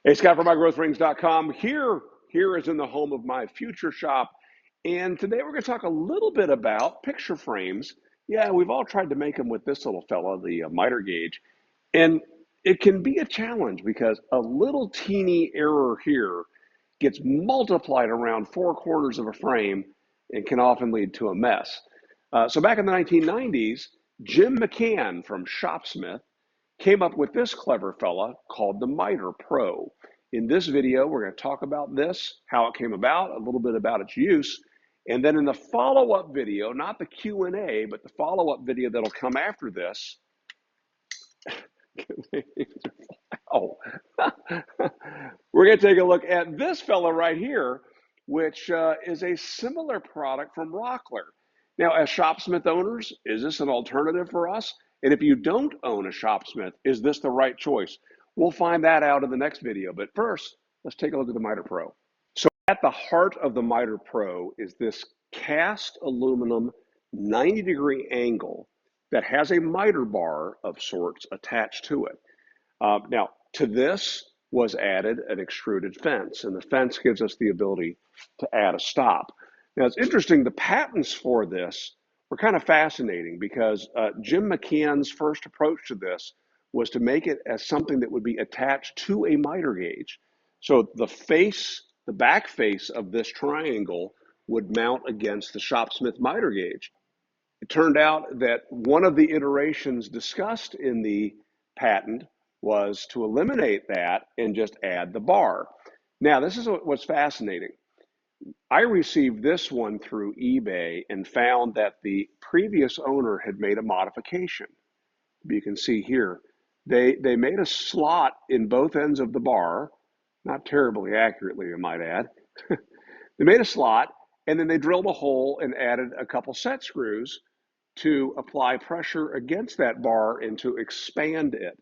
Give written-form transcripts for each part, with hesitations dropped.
Hey, Scott from MyGrowthRings.com. Here is in the home of my future shop. And today we're going to talk a little bit about picture frames. Yeah, we've all tried to make them with this little fella, the miter gauge. And it can be a challenge because a little teeny error here gets multiplied around four corners of a frame and can often lead to a mess. So back in the 1990s, Jim McCann from Shopsmith came up with this clever fella called the Miter Pro. In this video, we're going to talk about this, how it came about, a little bit about its use, and then in the follow-up video, not the Q&A, but the follow-up video that'll come after this, oh, we're going to take a look at this fella right here, which is a similar product from Rockler. Now, as Shopsmith owners, is this an alternative for us? And if you don't own a Shopsmith, is this the right choice? We'll find that out in the next video. But first, let's take a look at the Miter Pro. So at the heart of the Miter Pro is this cast aluminum 90-degree angle that has a miter bar of sorts attached to it. Now, to this was added an extruded fence, and the fence gives us the ability to add a stop. Now, it's interesting, the patents for this were kind of fascinating because Jim McCann's first approach to this was to make it as something that would be attached to a miter gauge. So the back face of this triangle would mount against the Shopsmith miter gauge. It turned out that one of the iterations discussed in the patent was to eliminate that and just add the bar. Now, this is what's fascinating. I received this one through eBay and found that the previous owner had made a modification. You can see here, they made a slot in both ends of the bar, not terribly accurately, I might add. They made a slot, and then they drilled a hole and added a couple set screws to apply pressure against that bar and to expand it.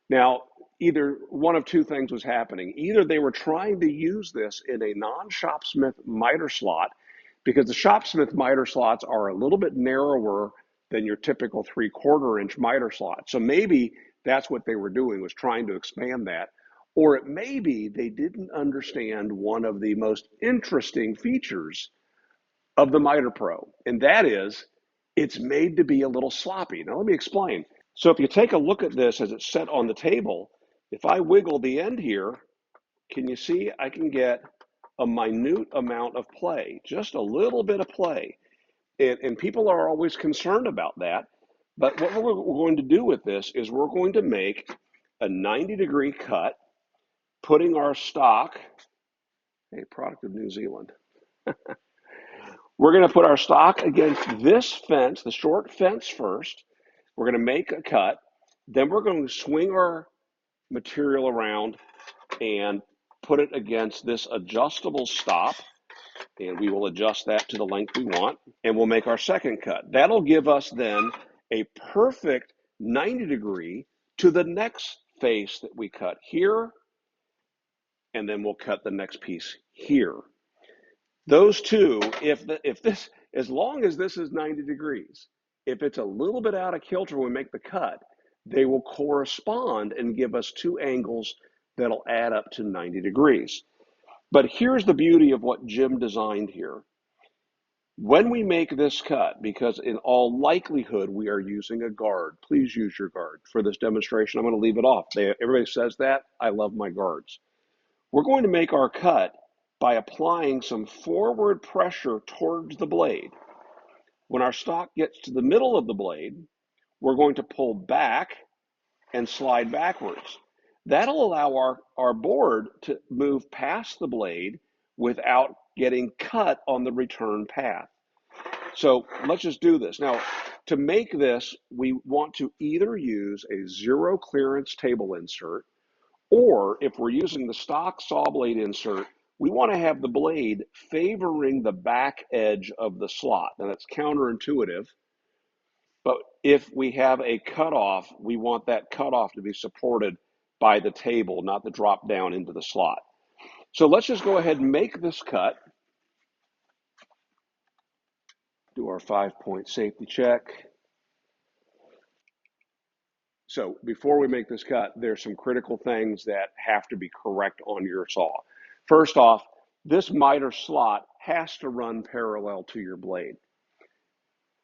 Now, either one of two things was happening. Either they were trying to use this in a non-Shopsmith miter slot, because the Shopsmith miter slots are a little bit narrower than your typical 3/4 inch miter slot. So maybe that's what they were doing, was trying to expand that. Or it may be they didn't understand one of the most interesting features of the Miter Pro, and that is it's made to be a little sloppy. Now, let me explain. So if you take a look at this as it's set on the table, if I wiggle the end here, can you see I can get a minute amount of play, just a little bit of play. And people are always concerned about that. But what we're going to do with this is we're going to make a 90-degree cut, putting our stock, a product of New Zealand. We're going to put our stock against this fence, the short fence first. We're going to make a cut. Then we're going to swing our material around and put it against this adjustable stop. And we will adjust that to the length we want. And we'll make our second cut. That'll give us then a perfect 90-degree to the next face that we cut here. And then we'll cut the next piece here. Those two, as long as this is 90 degrees, if it's a little bit out of kilter when we make the cut, they will correspond and give us two angles that'll add up to 90 degrees. But here's the beauty of what Jim designed here. When we make this cut, because in all likelihood we are using a guard, please use your guard. For this demonstration, I'm going to leave it off. Everybody says that. I love my guards. We're going to make our cut by applying some forward pressure towards the blade. When our stock gets to the middle of the blade, we're going to pull back and slide backwards. That'll allow our board to move past the blade without getting cut on the return path. So let's just do this. Now, to make this, we want to either use a zero clearance table insert, or if we're using the stock saw blade insert, we want to have the blade favoring the back edge of the slot. Now, that's counterintuitive, but if we have a cutoff, we want that cutoff to be supported by the table, not the drop down into the slot. So let's just go ahead and make this cut. Do our 5-point safety check. So before we make this cut, there's some critical things that have to be correct on your saw. First off, this miter slot has to run parallel to your blade.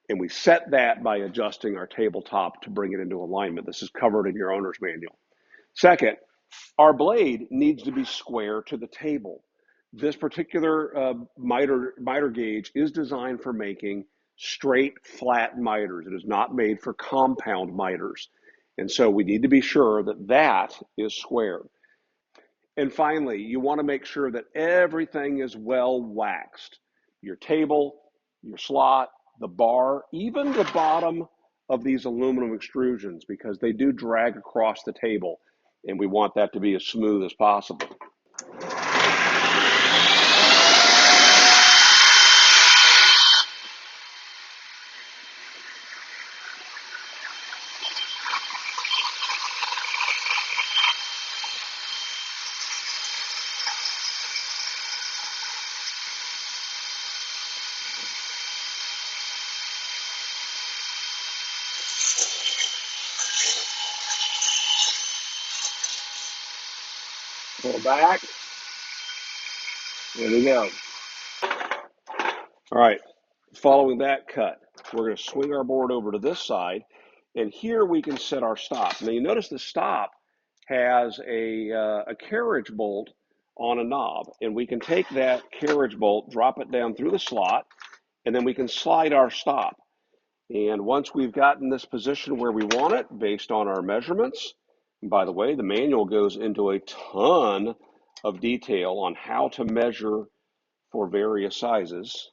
And we set that by adjusting our tabletop to bring it into alignment. This is covered in your owner's manual. Second, our blade needs to be square to the table. This particular miter gauge is designed for making straight, flat miters. It is not made for compound miters. And so we need to be sure that that is square. And finally, you want to make sure that everything is well waxed. Your table, your slot, the bar, even the bottom of these aluminum extrusions, because they do drag across the table, and we want that to be as smooth as possible. Pull back. There we go. All right, following that cut, we're going to swing our board over to this side, and here we can set our stop. Now you notice the stop has a carriage bolt on a knob, and we can take that carriage bolt, drop it down through the slot, and then we can slide our stop. And once we've gotten this position where we want it based on our measurements, and by the way, the manual goes into a ton of detail on how to measure for various sizes.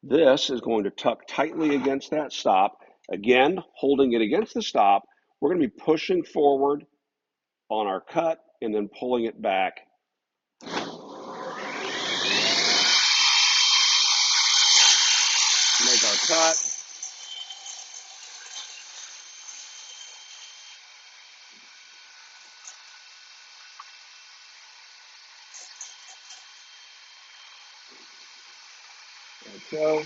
This is going to tuck tightly against that stop. Again, holding it against the stop, we're going to be pushing forward on our cut and then pulling it back. Make our cut. Like so.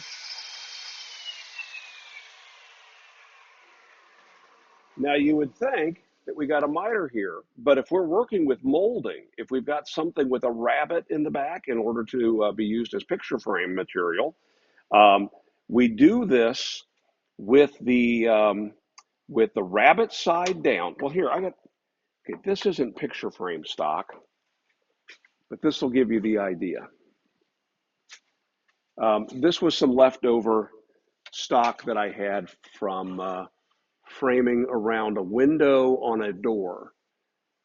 Now you would think that we got a miter here, but if we're working with molding, if we've got something with a rabbet in the back in order to be used as picture frame material, we do this with the rabbet side down. Well, here okay, this isn't picture frame stock, but this will give you the idea. This was some leftover stock that I had from framing around a window on a door.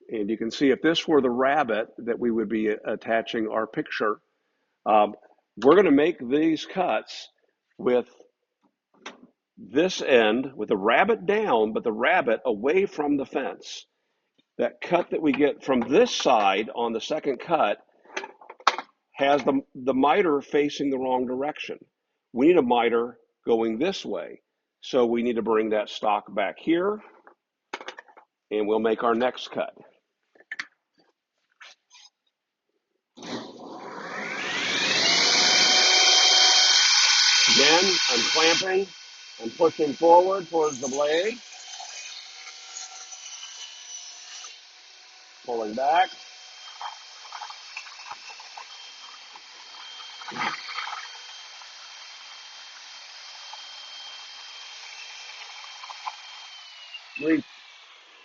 And you can see if this were the rabbet that we would be attaching our picture, we're going to make these cuts with this end with the rabbet down, but the rabbet away from the fence. That cut that we get from this side on the second cut has the miter facing the wrong direction. We need a miter going this way. So we need to bring that stock back here, and we'll make our next cut. Again, I'm clamping, I'm pushing forward towards the blade, pulling back.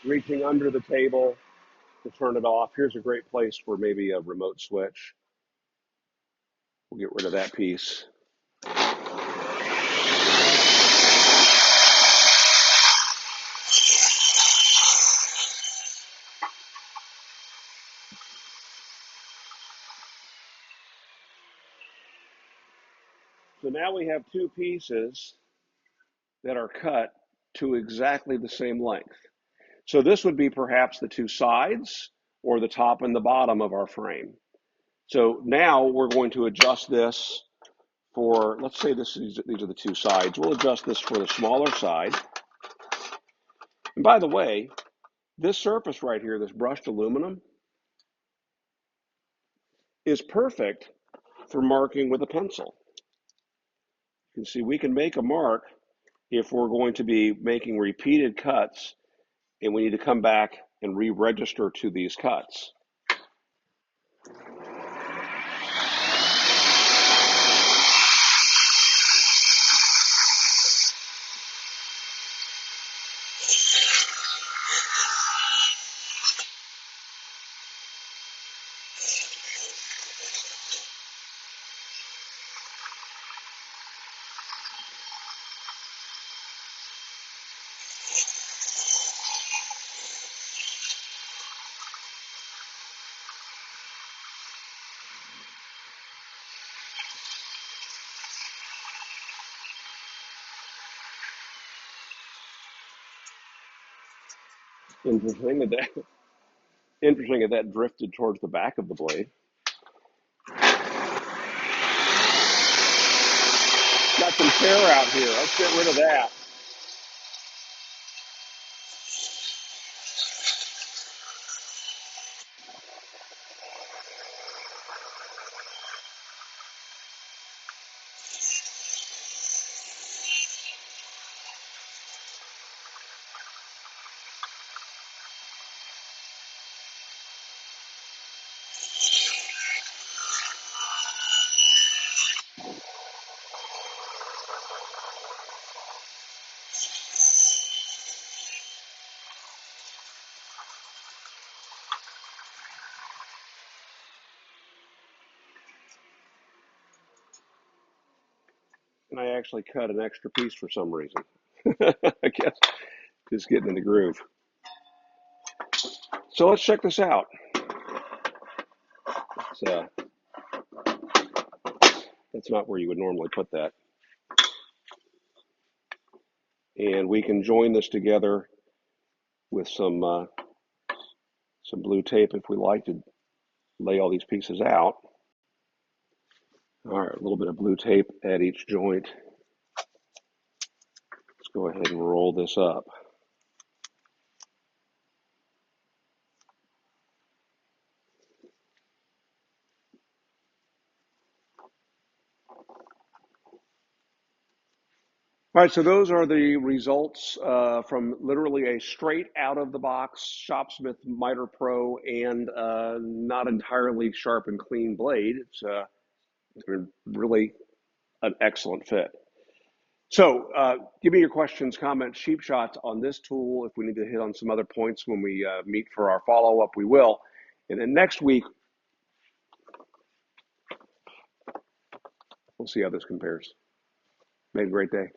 Reaching under the table to turn it off. Here's a great place for maybe a remote switch. We'll get rid of that piece. So now we have two pieces that are cut to exactly the same length. So this would be perhaps the two sides or the top and the bottom of our frame. So now we're going to adjust this for, let's say these are the two sides. We'll adjust this for the smaller side. And by the way, this surface right here, this brushed aluminum, is perfect for marking with a pencil. You can see we can make a mark if we're going to be making repeated cuts and we need to come back and re-register to these cuts. Interesting that drifted towards the back of the blade. Got some tear out here. Let's get rid of that. And I actually cut an extra piece for some reason. I guess just getting in the groove. So let's check this out. It's, that's not where you would normally put that. And we can join this together with some blue tape if we like to lay all these pieces out. All right, a little bit of blue tape at each joint. Let's go ahead and roll this up. All right, so those are the results from literally a straight out of the box Shopsmith Miter Pro and not entirely sharp and clean blade. It's been really an excellent fit. So give me your questions, comments, cheap shots on this tool. If we need to hit on some other points when we meet for our follow-up, we will. And then next week, we'll see how this compares. Make a great day.